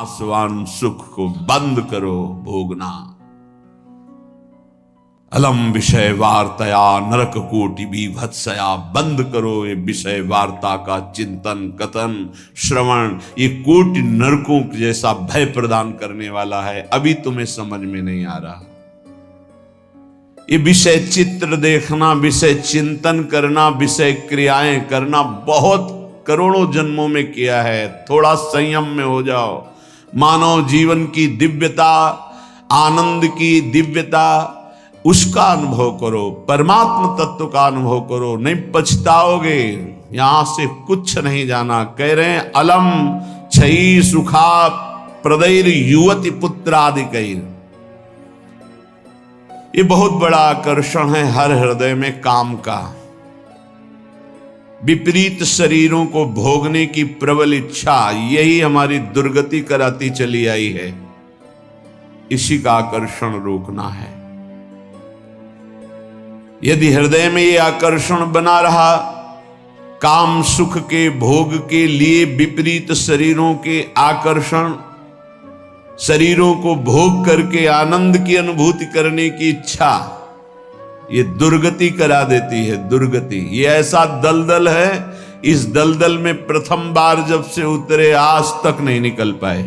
नाशवान सुख को बंद करो भोगना। अलम विषय वार्तया नरक कोटि बीभत्सया, बंद करो ये विषय वार्ता का चिंतन कथन श्रवण, ये कोटि नरकों जैसा भय प्रदान करने वाला है। अभी तुम्हें समझ में नहीं आ रहा। ये विषय चित्र देखना, विषय चिंतन करना, विषय क्रियाएं करना बहुत करोड़ों जन्मों में किया है। थोड़ा संयम में हो जाओ। मानव जीवन की दिव्यता, आनंद की दिव्यता, उसका अनुभव करो, परमात्म तत्व का अनुभव करो, नहीं पछताओगे। यहां से कुछ नहीं जाना। कह रहे हैं अलम छई सुखा प्रदैर युवती पुत्रादिकैर। ये बहुत बड़ा आकर्षण है हर हृदय में काम का। विपरीत शरीरों को भोगने की प्रबल इच्छा, यही हमारी दुर्गति कराती चली आई है। इसी का आकर्षण रोकना है। यदि हृदय में ये आकर्षण बना रहा, काम सुख के भोग के लिए विपरीत शरीरों के आकर्षण, शरीरों को भोग करके आनंद की अनुभूति करने की इच्छा, ये दुर्गति करा देती है। दुर्गति ये ऐसा दलदल है, इस दलदल में प्रथम बार जब से उतरे आज तक नहीं निकल पाए।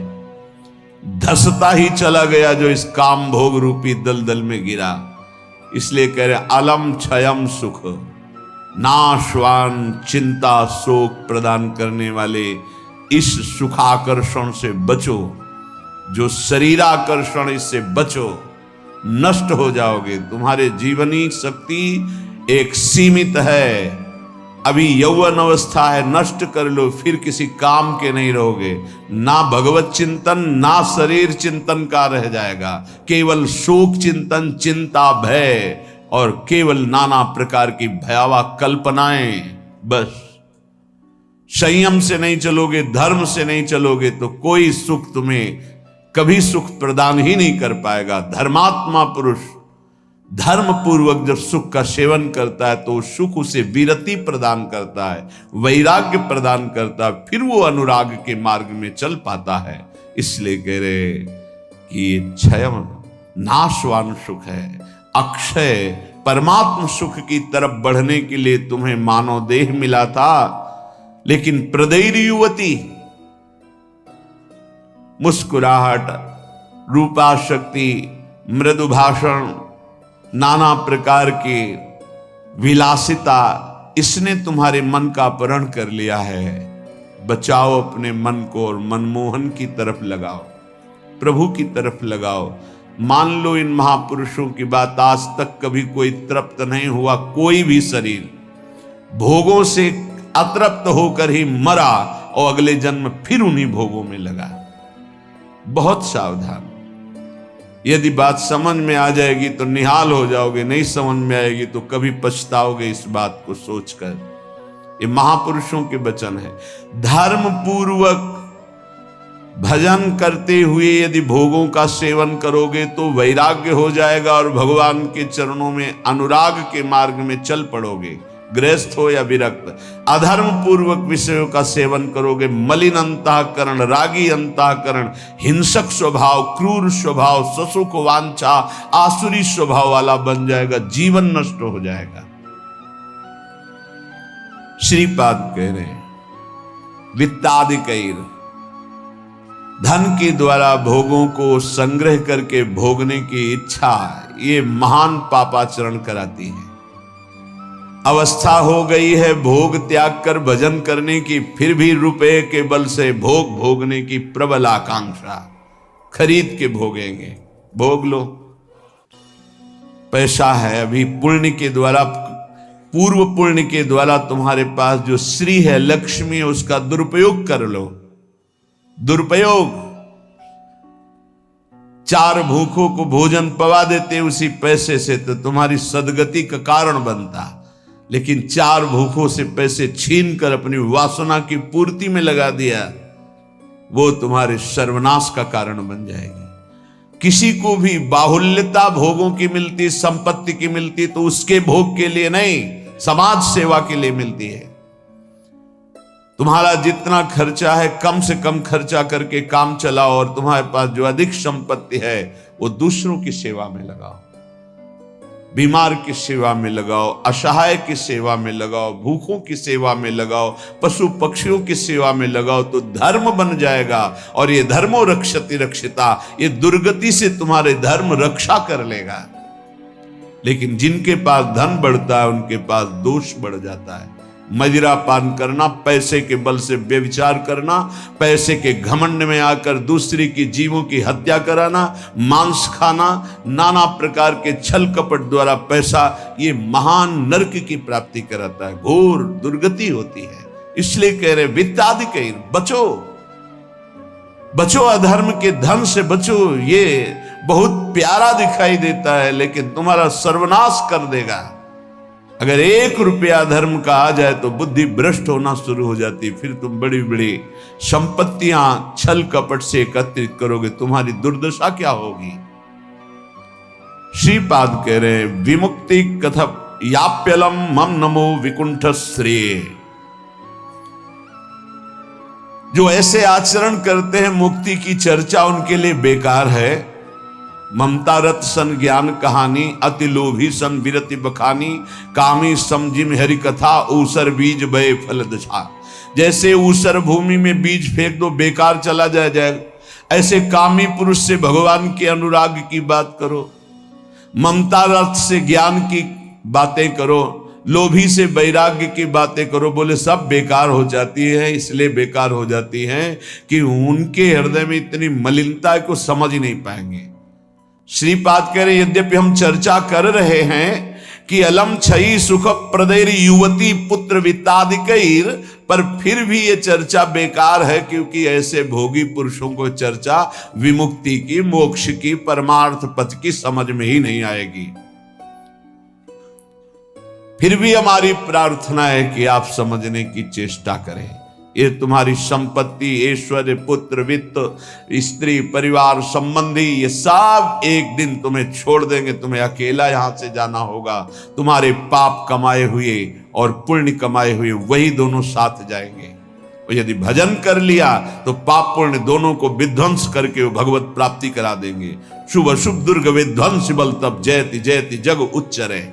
धसता ही चला गया जो इस काम भोग रूपी दलदल में गिरा। इसलिए कह रहे अलम क्षयम सुख, नाशवान चिंता शोक प्रदान करने वाले इस सुखाकर्षण से बचो। जो शरीराकर्षण, इससे बचो, नष्ट हो जाओगे। तुम्हारे जीवनी शक्ति एक सीमित है। अभी यौवन अवस्था है, नष्ट कर लो, फिर किसी काम के नहीं रहोगे। ना भगवत चिंतन ना शरीर चिंतन का रह जाएगा। केवल शोक चिंतन, चिंता, भय और केवल नाना प्रकार की भयावह कल्पनाएं। बस संयम से नहीं चलोगे, धर्म से नहीं चलोगे तो कोई सुख तुम्हें कभी सुख प्रदान ही नहीं कर पाएगा। धर्मात्मा पुरुष धर्म पूर्वक जब सुख का सेवन करता है तो सुख उसे विरति प्रदान करता है, वैराग्य प्रदान करता है, फिर वो अनुराग के मार्ग में चल पाता है। इसलिए कह रहे कि ये क्षय नाशवान सुख है, अक्षय परमात्म सुख की तरफ बढ़ने के लिए तुम्हें मानव देह मिला था। लेकिन प्रदैर युवती, मुस्कुराहट, रूपा शक्ति, मृदु भाषण, नाना प्रकार की विलासिता, इसने तुम्हारे मन का अपहरण कर लिया है। बचाओ अपने मन को और मनमोहन की तरफ लगाओ, प्रभु की तरफ लगाओ। मान लो इन महापुरुषों की बात, आज तक कभी कोई तृप्त नहीं हुआ। कोई भी शरीर भोगों से अतृप्त होकर ही मरा और अगले जन्म फिर उन्हीं भोगों में लगा। बहुत सावधान। यदि बात समझ में आ जाएगी तो निहाल हो जाओगे, नहीं समझ में आएगी तो कभी पछताओगे इस बात को सोचकर। ये महापुरुषों के वचन है। धर्म पूर्वक भजन करते हुए यदि भोगों का सेवन करोगे तो वैराग्य हो जाएगा और भगवान के चरणों में अनुराग के मार्ग में चल पड़ोगे, गृहस्थ हो या विरक्त। अधर्म पूर्वक विषयों का सेवन करोगे, मलिन अंतःकरण, रागी अंतःकरण, हिंसक स्वभाव, क्रूर स्वभाव, ससुख वांछा, आसुरी स्वभाव वाला बन जाएगा, जीवन नष्ट हो जाएगा। श्रीपाद कह रहे हैं वित्तादिकैर, धन के द्वारा भोगों को संग्रह करके भोगने की इच्छा, ये महान पापाचरण कराती है। अवस्था हो गई है भोग त्याग कर भजन करने की, फिर भी रुपए के बल से भोग भोगने की प्रबल आकांक्षा, खरीद के भोगेंगे। भोग लो, पैसा है अभी, पुण्य के द्वारा, पूर्व पुण्य के द्वारा तुम्हारे पास जो श्री है, लक्ष्मी है, उसका दुरुपयोग कर लो। दुरुपयोग, 4 भूखों को भोजन पवा देते उसी पैसे से तो तुम्हारी सदगति का कारण बनता। लेकिन 4 भूखों से पैसे छीन कर अपनी वासना की पूर्ति में लगा दिया, वो तुम्हारे सर्वनाश का कारण बन जाएगी। किसी को भी बाहुल्यता भोगों की मिलती, संपत्ति की मिलती तो उसके भोग के लिए नहीं, समाज सेवा के लिए मिलती है। तुम्हारा जितना खर्चा है कम से कम खर्चा करके काम चलाओ, और तुम्हारे पास जो अधिक संपत्ति है वो दूसरों की सेवा में लगाओ, बीमार की सेवा में लगाओ, असहाय की सेवा में लगाओ, भूखों की सेवा में लगाओ, पशु पक्षियों की सेवा में लगाओ, तो धर्म बन जाएगा। और ये धर्मो रक्षति रक्षिता, ये दुर्गति से तुम्हारे धर्म रक्षा कर लेगा। लेकिन जिनके पास धन बढ़ता है उनके पास दोष बढ़ जाता है। मदिरा पान करना, पैसे के बल से व्यभिचार करना, पैसे के घमंड में आकर दूसरे की जीवों की हत्या कराना, मांस खाना, नाना प्रकार के छल कपट द्वारा पैसा, ये महान नरक की प्राप्ति कराता है, घोर दुर्गति होती है। इसलिए कह रहे वित्तादि बचो, बचो, अधर्म के धन से बचो। ये बहुत प्यारा दिखाई देता है लेकिन तुम्हारा सर्वनाश कर देगा। अगर 1 रुपया धर्म का आ जाए तो बुद्धि भ्रष्ट होना शुरू हो जाती, फिर तुम बड़ी बड़ी संपत्तियां छल कपट से एकत्रित करोगे, तुम्हारी दुर्दशा क्या होगी। श्रीपाद कह रहे विमुक्ति कथप याप्यलम मम नमो विकुंठ श्रेय। जो ऐसे आचरण करते हैं मुक्ति की चर्चा उनके लिए बेकार है। ममता रत सन ज्ञान कहानी, अति लोभी सन विरति बखानी, कामी समझिम हरि कथा, ऊसर बीज बय फल दशा। जैसे ऊसर भूमि में बीज फेंक दो बेकार चला जाएगा, ऐसे कामी पुरुष से भगवान के अनुराग की बात करो, ममता रत से ज्ञान की बातें करो, लोभी से वैराग्य की बातें करो, बोले सब बेकार हो जाती है। इसलिए बेकार हो जाती है कि उनके हृदय में इतनी मलिनता है को समझ ही नहीं पाएंगे। श्रीपाद कह रहे यद्यपि हम चर्चा कर रहे हैं कि अलम छई सुख प्रदैर युवती पुत्र वित्तादिकैर, पर फिर भी ये चर्चा बेकार है, क्योंकि ऐसे भोगी पुरुषों को चर्चा विमुक्ति की, मोक्ष की, परमार्थ पथ की समझ में ही नहीं आएगी। फिर भी हमारी प्रार्थना है कि आप समझने की चेष्टा करें। ये तुम्हारी संपत्ति, ऐश्वर्य, पुत्र, वित्त, स्त्री, परिवार, संबंधी, ये सब एक दिन तुम्हें छोड़ देंगे। तुम्हें अकेला यहां से जाना होगा। तुम्हारे पाप कमाए हुए और पुण्य कमाए हुए वही दोनों साथ जाएंगे। और यदि भजन कर लिया तो पाप पुण्य दोनों को विध्वंस करके वो भगवत प्राप्ति करा देंगे। शुभ अशुभ दुर्ग विध्वंस बल तब जयति जयति जग उच्चरे।